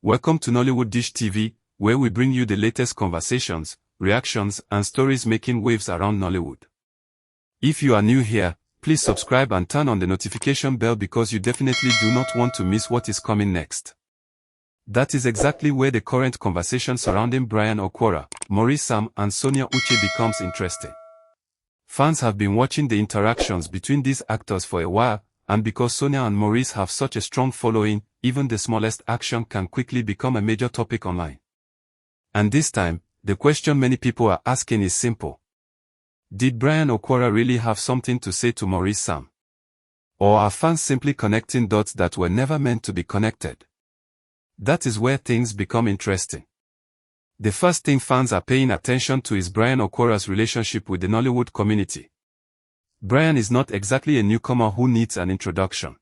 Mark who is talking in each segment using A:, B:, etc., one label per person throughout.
A: Welcome to Nollywood Dish TV, where we bring you the latest conversations, reactions, and stories making waves around Nollywood. If you are new here, please subscribe and turn on the notification bell because you definitely do not want to miss what is coming next. That is exactly where the current conversation surrounding Bryan Okwara, Maurice and Sonia Uche becomes interesting. Fans have been watching the interactions between these actors for a while, and because Sonia and Maurice have such a strong following, even the smallest action can quickly become a major topic online. And this time, the question many people are asking is simple. Did Bryan Okwara really have something to say to Maurice? Or are fans simply connecting dots that were never meant to be connected? That is where things become interesting. The first thing fans are paying attention to is Bryan Okwara's relationship with the Nollywood community. Bryan is not exactly a newcomer who needs an introduction.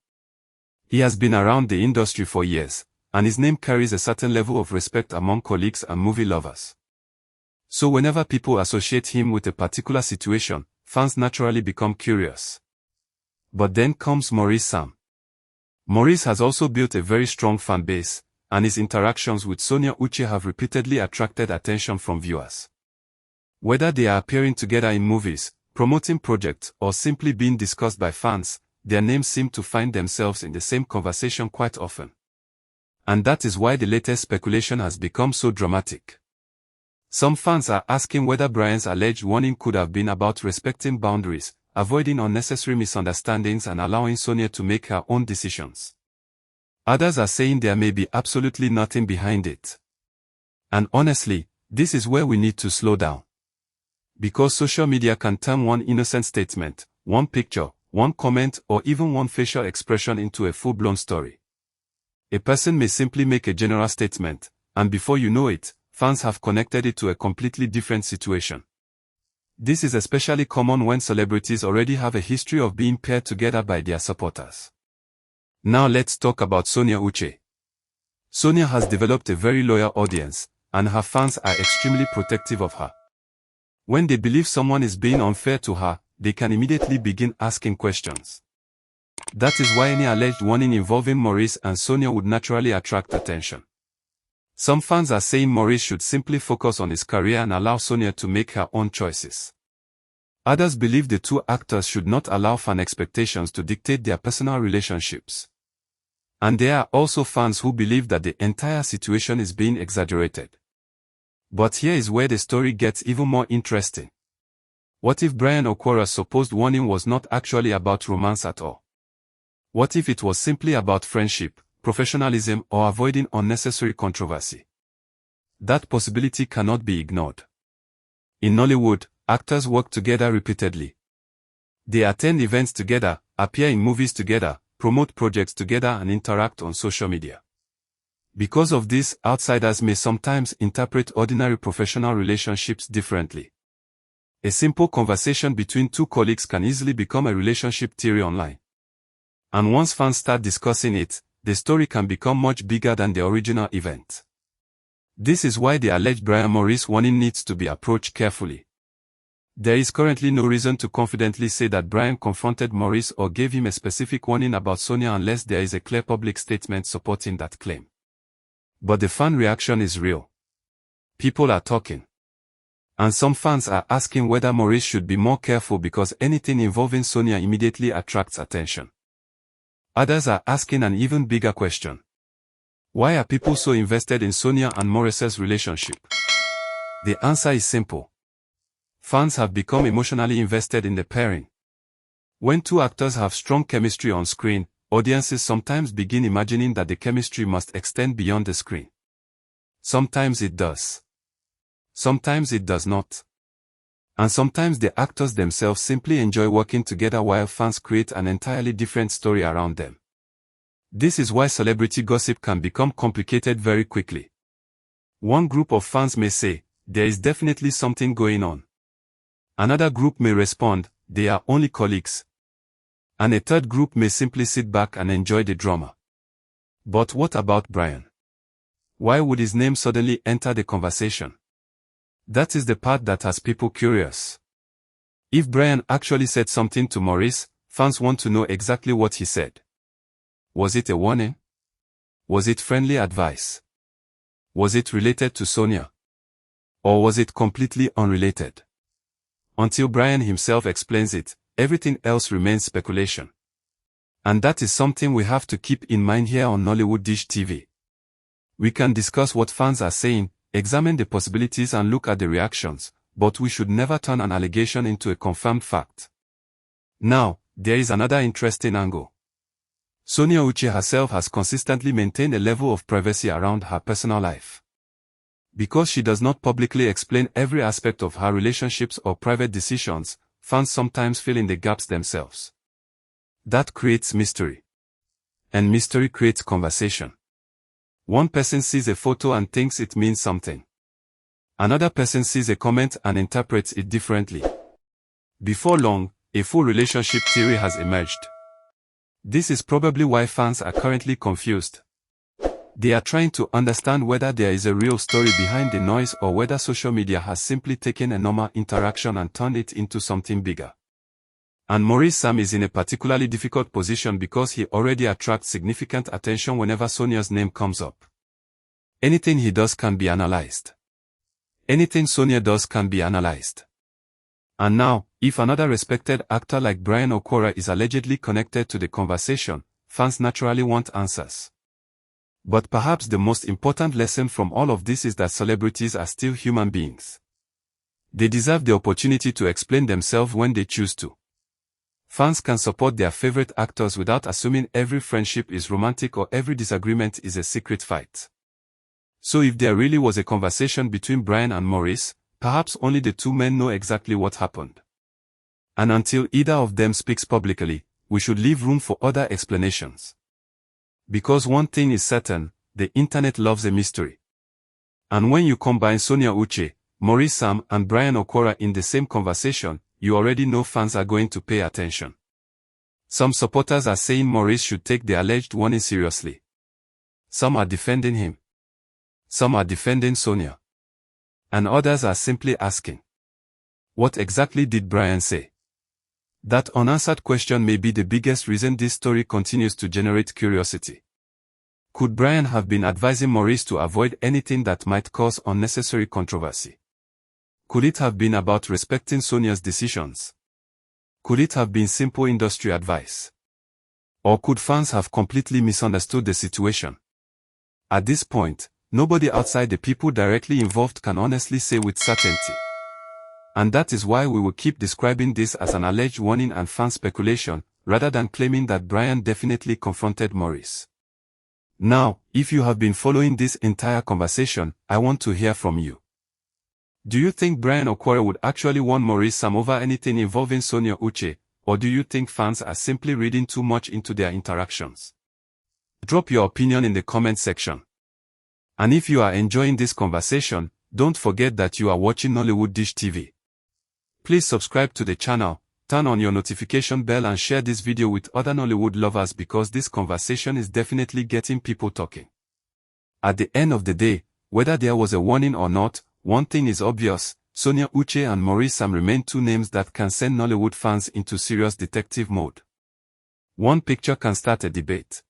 A: He has been around the industry for years, and his name carries a certain level of respect among colleagues and movie lovers. So whenever people associate him with a particular situation, fans naturally become curious. But then comes Maurice. Maurice has also built a very strong fan base, and his interactions with Sonia Uche have repeatedly attracted attention from viewers. Whether they are appearing together in movies, promoting projects, or simply being discussed by fans, their names seem to find themselves in the same conversation quite often. And that is why the latest speculation has become so dramatic. Some fans are asking whether Bryan's alleged warning could have been about respecting boundaries, avoiding unnecessary misunderstandings and allowing Sonia to make her own decisions. Others are saying there may be absolutely nothing behind it. And honestly, this is where we need to slow down. Because social media can turn one innocent statement, one picture, one comment, or even one facial expression into a full-blown story. A person may simply make a general statement, and before you know it, fans have connected it to a completely different situation. This is especially common when celebrities already have a history of being paired together by their supporters. Now let's talk about Sonia Uche. Sonia has developed a very loyal audience, and her fans are extremely protective of her. When they believe someone is being unfair to her, they can immediately begin asking questions. That is why any alleged warning involving Maurice and Sonia would naturally attract attention. Some fans are saying Maurice should simply focus on his career and allow Sonia to make her own choices. Others believe the two actors should not allow fan expectations to dictate their personal relationships. And there are also fans who believe that the entire situation is being exaggerated. But here is where the story gets even more interesting. What if Bryan Okwara's supposed warning was not actually about romance at all? What if it was simply about friendship, professionalism, or avoiding unnecessary controversy? That possibility cannot be ignored. In Nollywood, actors work together repeatedly. They attend events together, appear in movies together, promote projects together, and interact on social media. Because of this, outsiders may sometimes interpret ordinary professional relationships differently. A simple conversation between two colleagues can easily become a relationship theory online. And once fans start discussing it, the story can become much bigger than the original event. This is why the alleged Bryan Maurice warning needs to be approached carefully. There is currently no reason to confidently say that Bryan confronted Maurice or gave him a specific warning about Sonia unless there is a clear public statement supporting that claim. But the fan reaction is real. People are talking. And some fans are asking whether Maurice should be more careful because anything involving Sonia immediately attracts attention. Others are asking an even bigger question. Why are people so invested in Sonia and Maurice's relationship? The answer is simple. Fans have become emotionally invested in the pairing. When two actors have strong chemistry on screen, audiences sometimes begin imagining that the chemistry must extend beyond the screen. Sometimes it does. Sometimes it does not. And sometimes the actors themselves simply enjoy working together while fans create an entirely different story around them. This is why celebrity gossip can become complicated very quickly. One group of fans may say, there is definitely something going on. Another group may respond, they are only colleagues. And a third group may simply sit back and enjoy the drama. But what about Bryan? Why would his name suddenly enter the conversation? That is the part that has people curious. If Bryan actually said something to Maurice, fans want to know exactly what he said. Was it a warning? Was it friendly advice? Was it related to Sonia? Or was it completely unrelated? Until Bryan himself explains it, everything else remains speculation. And that is something we have to keep in mind here on Nollywood Dish TV. We can discuss what fans are saying, examine the possibilities and look at the reactions, but we should never turn an allegation into a confirmed fact. Now, there is another interesting angle. Sonia Uche herself has consistently maintained a level of privacy around her personal life. Because she does not publicly explain every aspect of her relationships or private decisions, fans sometimes fill in the gaps themselves. That creates mystery. And mystery creates conversation. One person sees a photo and thinks it means something. Another person sees a comment and interprets it differently. Before long, a full relationship theory has emerged. This is probably why fans are currently confused. They are trying to understand whether there is a real story behind the noise or whether social media has simply taken a normal interaction and turned it into something bigger. And Maurice is in a particularly difficult position because he already attracts significant attention whenever Sonia's name comes up. Anything he does can be analyzed. Anything Sonia does can be analyzed. And now, if another respected actor like Bryan Okwara is allegedly connected to the conversation, fans naturally want answers. But perhaps the most important lesson from all of this is that celebrities are still human beings. They deserve the opportunity to explain themselves when they choose to. Fans can support their favorite actors without assuming every friendship is romantic or every disagreement is a secret fight. So if there really was a conversation between Bryan and Maurice, perhaps only the two men know exactly what happened. And until either of them speaks publicly, we should leave room for other explanations. Because one thing is certain, the internet loves a mystery. And when you combine Sonia Uche, Maurice and Bryan Okwara in the same conversation, you already know fans are going to pay attention. Some supporters are saying Maurice should take the alleged warning seriously. Some are defending him. Some are defending Sonia. And others are simply asking, what exactly did Bryan say? That unanswered question may be the biggest reason this story continues to generate curiosity. Could Bryan have been advising Maurice to avoid anything that might cause unnecessary controversy? Could it have been about respecting Sonia's decisions? Could it have been simple industry advice? Or could fans have completely misunderstood the situation? At this point, nobody outside the people directly involved can honestly say with certainty. And that is why we will keep describing this as an alleged warning and fan speculation, rather than claiming that Bryan definitely confronted Maurice. Now, if you have been following this entire conversation, I want to hear from you. Do you think Bryan Okwara would actually warn Maurice over anything involving Sonia Uche, or do you think fans are simply reading too much into their interactions? Drop your opinion in the comment section. And if you are enjoying this conversation, don't forget that you are watching Nollywood Dish TV. Please subscribe to the channel, turn on your notification bell and share this video with other Nollywood lovers because this conversation is definitely getting people talking. At the end of the day, whether there was a warning or not, one thing is obvious, Sonia Uche and Maurice remain two names that can send Nollywood fans into serious detective mode. One picture can start a debate.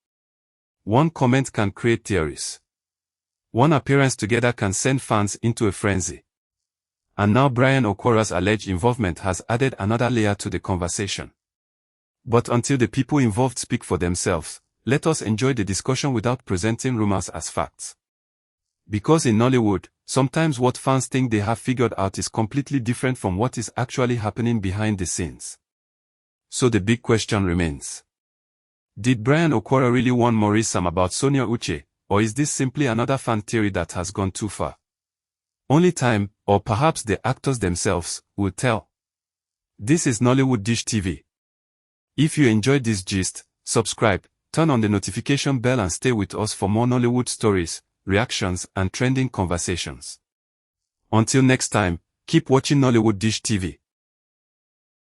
A: One comment can create theories. One appearance together can send fans into a frenzy. And now Bryan Okwara's alleged involvement has added another layer to the conversation. But until the people involved speak for themselves, let us enjoy the discussion without presenting rumors as facts. Because in Nollywood, sometimes what fans think they have figured out is completely different from what is actually happening behind the scenes. So the big question remains. Did Bryan Okwara really warn Maurice about Sonia Uche, or is this simply another fan theory that has gone too far? Only time, or perhaps the actors themselves, will tell. This is Nollywood Dish TV. If you enjoyed this gist, subscribe, turn on the notification bell and stay with us for more Nollywood stories, reactions and trending conversations. Until next time, keep watching Nollywood Dish TV.